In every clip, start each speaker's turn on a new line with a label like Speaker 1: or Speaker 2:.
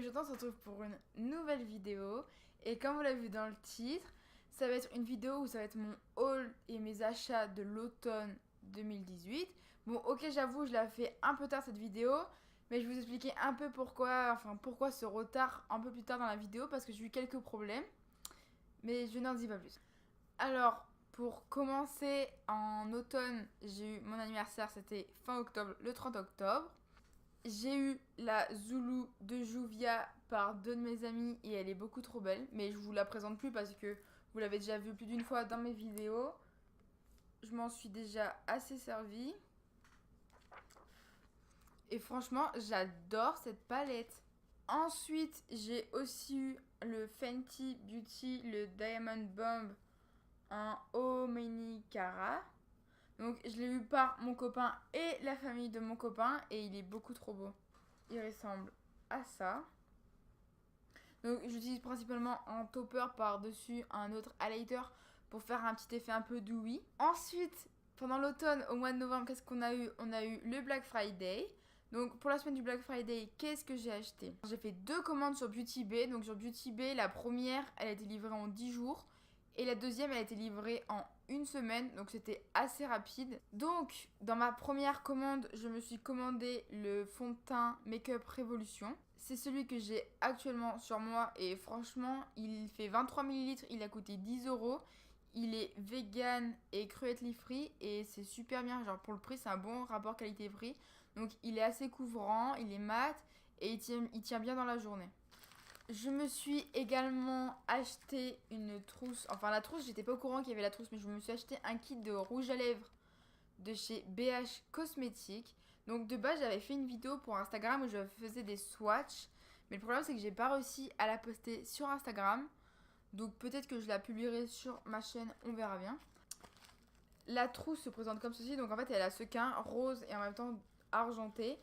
Speaker 1: Aujourd'hui on se retrouve pour une nouvelle vidéo et comme vous l'avez vu dans le titre, ça va être une vidéo où ça va être mon haul et mes achats de l'automne 2018. Bon ok, j'avoue je l'ai fait un peu tard cette vidéo, mais je vais vous expliquer un peu pourquoi ce retard un peu plus tard dans la vidéo, parce que j'ai eu quelques problèmes, mais je n'en dis pas plus. Alors pour commencer, en automne j'ai eu mon anniversaire, c'était fin octobre, le 30 octobre. J'ai eu la Zulu de Juvia par deux de mes amis et elle est beaucoup trop belle. Mais je vous la présente plus parce que vous l'avez déjà vue plus d'une fois dans mes vidéos. Je m'en suis déjà assez servie. Et franchement, j'adore cette palette. Ensuite, j'ai aussi eu le Fenty Beauty, le Diamond Bomb en Omni Cara. Donc je l'ai eu par mon copain et la famille de mon copain et il est beaucoup trop beau. Il ressemble à ça. Donc j'utilise principalement un topper par-dessus un autre highlighter pour faire un petit effet un peu dewy. Ensuite, pendant l'automne, au mois de novembre, qu'est-ce qu'on a eu? On a eu le Black Friday. Donc pour la semaine du Black Friday, qu'est-ce que j'ai acheté? J'ai fait deux commandes sur Beauty Bay. Donc sur Beauty Bay, la première, elle a été livrée en 10 jours. Et la deuxième, elle a été livrée en une semaine, donc c'était assez rapide. Donc, dans ma première commande, je me suis commandé le fond de teint Make-up Révolution. C'est celui que j'ai actuellement sur moi et franchement, il fait 23 ml, il a coûté 10 euros. Il est vegan et cruelty free et c'est super bien. Genre pour le prix, c'est un bon rapport qualité-prix. Donc, il est assez couvrant, il est mat et il tient bien dans la journée. Je me suis également acheté une trousse. Enfin, la trousse, j'étais pas au courant qu'il y avait la trousse, mais je me suis acheté un kit de rouge à lèvres de chez BH Cosmétiques. Donc, de base, j'avais fait une vidéo pour Instagram où je faisais des swatchs. Mais le problème, c'est que j'ai pas réussi à la poster sur Instagram. Donc, peut-être que je la publierai sur ma chaîne, on verra bien. La trousse se présente comme ceci. Donc, en fait, elle a ce sequin rose et en même temps argenté.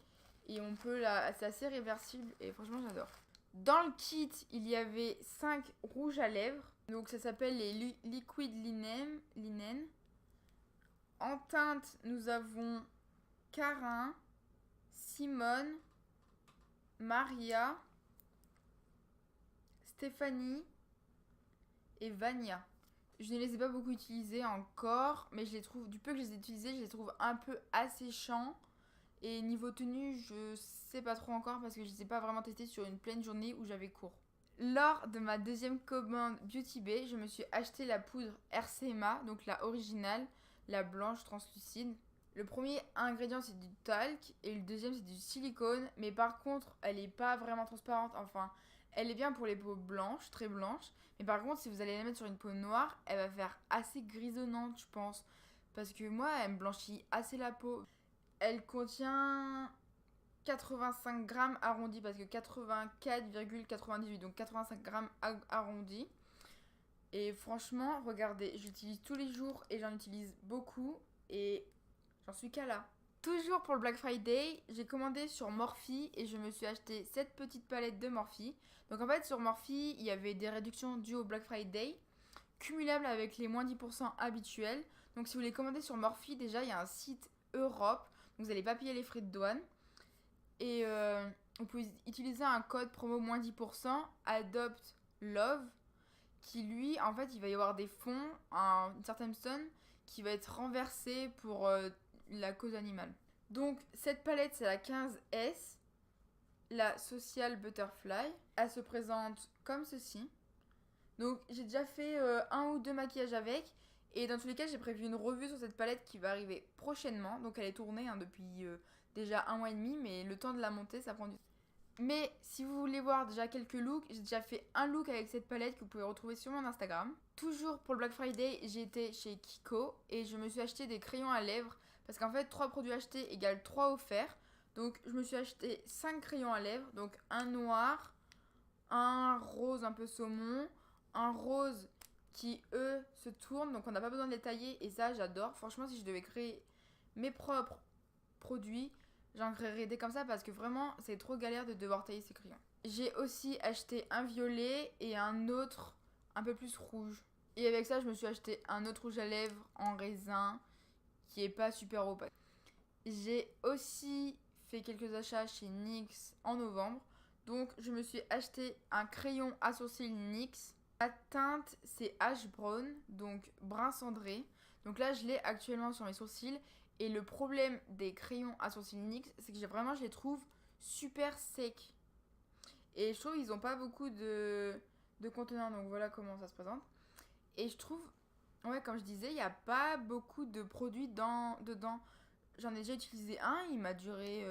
Speaker 1: Et on peut la. C'est assez réversible et franchement, j'adore. Dans le kit, il y avait 5 rouges à lèvres. Donc ça s'appelle les Liquid Linen. En teinte, nous avons Carin, Simone, Maria, Stéphanie et Vania. Je ne les ai pas beaucoup utilisés encore, mais je les trouve, du peu que je les ai utilisés, je les trouve un peu asséchants. Et niveau tenue, je sais pas trop encore parce que je les ai pas vraiment testés sur une pleine journée où j'avais cours. Lors de ma deuxième commande Beauty Bay, je me suis acheté la poudre RCMA, donc la originale, la blanche translucide. Le premier ingrédient c'est du talc et le deuxième c'est du silicone, mais par contre elle est pas vraiment transparente, enfin elle est bien pour les peaux blanches, très blanches, mais par contre si vous allez la mettre sur une peau noire, elle va faire assez grisonnante je pense, parce que moi elle me blanchit assez la peau. Elle contient 85 grammes arrondis parce que 84,98, donc 85 grammes arrondis. Et franchement, regardez, j'utilise tous les jours et j'en utilise beaucoup et j'en suis qu'à là. Toujours pour le Black Friday, j'ai commandé sur Morphe et je me suis acheté cette petite palette de Morphe. Donc en fait sur Morphe, il y avait des réductions dues au Black Friday, cumulables avec les moins 10% habituels. Donc si vous les commandez sur Morphe, déjà il y a un site Europe, donc vous n'allez pas payer les frais de douane. Et vous pouvez utiliser un code promo moins 10%, Adopt Love, qui lui, en fait, il va y avoir des fonds, une certaine somme, qui va être renversée pour la cause animale. Donc, cette palette, c'est la 15S, la Social Butterfly. Elle se présente comme ceci. Donc, j'ai déjà fait un ou deux maquillages avec. Et dans tous les cas, j'ai prévu une revue sur cette palette qui va arriver prochainement. Donc, elle est tournée depuis déjà un mois et demi, mais le temps de la monter, ça prend du temps. Mais si vous voulez voir déjà quelques looks, j'ai déjà fait un look avec cette palette que vous pouvez retrouver sur mon Instagram. Toujours pour le Black Friday, j'ai été chez Kiko et je me suis acheté des crayons à lèvres parce qu'en fait 3 produits achetés égale 3 offerts. Donc je me suis acheté 5 crayons à lèvres, donc un noir, un rose un peu saumon, un rose qui eux se tournent, donc on n'a pas besoin de les tailler et ça j'adore. Franchement, si je devais créer mes propres produits, j'en créerais des comme ça parce que vraiment c'est trop galère de devoir tailler ces crayons. J'ai aussi acheté un violet et un autre un peu plus rouge. Et avec ça, je me suis acheté un autre rouge à lèvres en raisin qui est pas super opaque. J'ai aussi fait quelques achats chez NYX en novembre. Donc je me suis acheté un crayon à sourcils NYX. La teinte c'est Ash Brown, donc brun cendré. Donc là je l'ai actuellement sur mes sourcils. Et le problème des crayons à sourcils NYX, c'est que je les trouve super secs. Et je trouve qu'ils n'ont pas beaucoup de contenant, donc voilà comment ça se présente. Et je trouve, ouais, comme je disais, il n'y a pas beaucoup de produits dedans. J'en ai déjà utilisé un, il m'a duré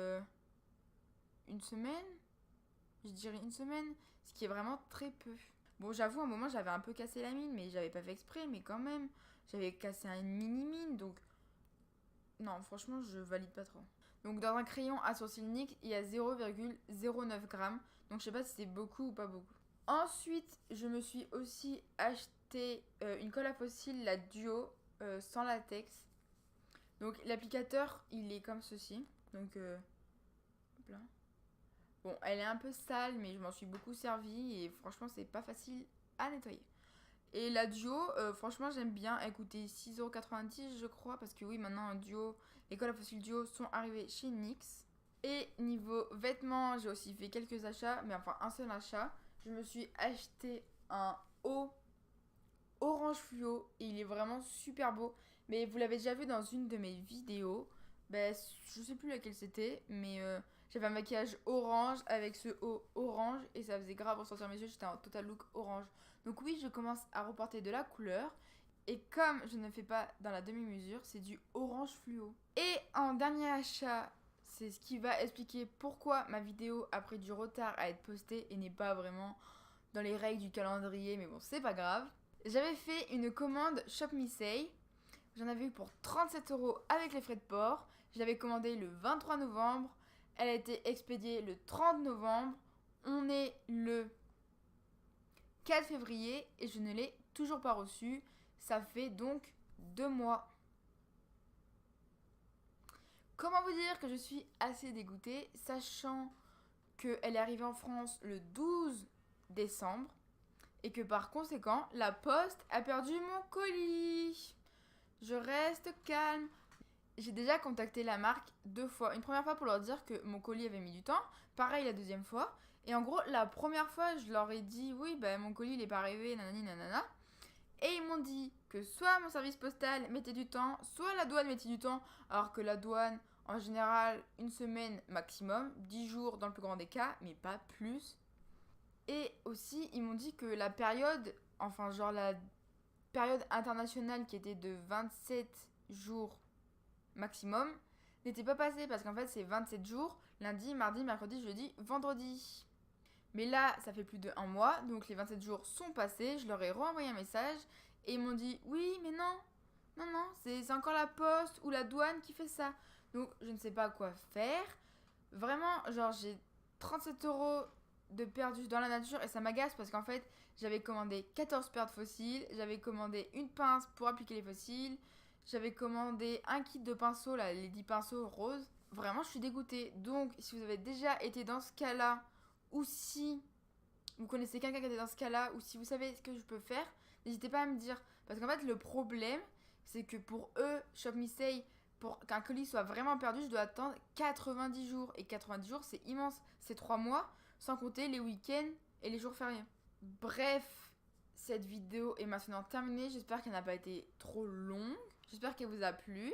Speaker 1: une semaine. Je dirais une semaine, ce qui est vraiment très peu. Bon, j'avoue, à un moment, j'avais un peu cassé la mine, mais j'avais pas fait exprès, mais quand même, j'avais cassé une mini-mine, donc non, franchement, je valide pas trop. Donc, dans un crayon à sourcils NYX, il y a 0,09 grammes. Donc, je sais pas si c'est beaucoup ou pas beaucoup. Ensuite, je me suis aussi acheté une colle à faux cils, la Duo, sans latex. Donc, l'applicateur, il est comme ceci. Donc, hop là. Bon, elle est un peu sale, mais je m'en suis beaucoup servi. Et franchement, c'est pas facile à nettoyer. Et la Duo, franchement, j'aime bien. Elle coûtait 6,90 € je crois. Parce que oui, maintenant, les colles à faux cils Duo sont arrivées chez NYX. Et niveau vêtements, j'ai aussi fait quelques achats. Mais enfin, un seul achat. Je me suis acheté un haut orange fluo. Et il est vraiment super beau. Mais vous l'avez déjà vu dans une de mes vidéos. Ben, je sais plus laquelle c'était. Mais j'avais un maquillage orange avec ce haut orange. Et ça faisait grave ressortir mes yeux. J'étais en total look orange. Donc oui, je commence à reporter de la couleur. Et comme je ne fais pas dans la demi-mesure, c'est du orange fluo. Et en dernier achat, c'est ce qui va expliquer pourquoi ma vidéo a pris du retard à être postée et n'est pas vraiment dans les règles du calendrier. Mais bon, c'est pas grave. J'avais fait une commande Shop Me Say. J'en avais eu pour 37 € avec les frais de port. Je l'avais commandée le 23 novembre. Elle a été expédiée le 30 novembre. On est le 4 février et je ne l'ai toujours pas reçue. Ça fait donc 2 mois. Comment vous dire que je suis assez dégoûtée, sachant qu'elle est arrivée en France le 12 décembre et que par conséquent, la poste a perdu mon colis. Je reste calme. J'ai déjà contacté la marque 2 fois. Une première fois pour leur dire que mon colis avait mis du temps. Pareil la deuxième fois. Et en gros, la première fois, je leur ai dit oui, bah, mon colis il est pas arrivé, nanani nanana. Et ils m'ont dit que soit mon service postal mettait du temps, soit la douane mettait du temps. Alors que la douane, en général, une semaine maximum, 10 jours dans le plus grand des cas, mais pas plus. Et aussi, ils m'ont dit que la période, enfin genre la période internationale qui était de 27 jours maximum, n'était pas passée parce qu'en fait c'est 27 jours, lundi, mardi, mercredi, jeudi, vendredi. Mais là, ça fait plus de 1 mois, donc les 27 jours sont passés, je leur ai renvoyé un message et ils m'ont dit oui, mais non, c'est encore la poste ou la douane qui fait ça. Donc je ne sais pas quoi faire. Vraiment, genre j'ai 37 € de perdu dans la nature et ça m'agace parce qu'en fait, j'avais commandé 14 paires de fossiles, j'avais commandé une pince pour appliquer les fossiles, j'avais commandé un kit de pinceaux, là, les 10 pinceaux roses. Vraiment, je suis dégoûtée. Donc, si vous avez déjà été dans ce cas-là, ou si vous connaissez quelqu'un qui a été dans ce cas-là, ou si vous savez ce que je peux faire, n'hésitez pas à me dire. Parce qu'en fait, le problème, c'est que pour eux, Shop Me Say, pour qu'un colis soit vraiment perdu, je dois attendre 90 jours. Et 90 jours, c'est immense. C'est 3 mois, sans compter les week-ends et les jours fériés. Bref, cette vidéo est maintenant terminée. J'espère qu'elle n'a pas été trop longue. J'espère qu'elle vous a plu.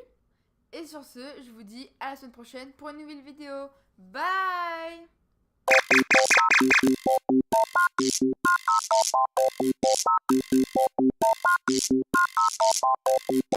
Speaker 1: Et sur ce, je vous dis à la semaine prochaine pour une nouvelle vidéo. Bye!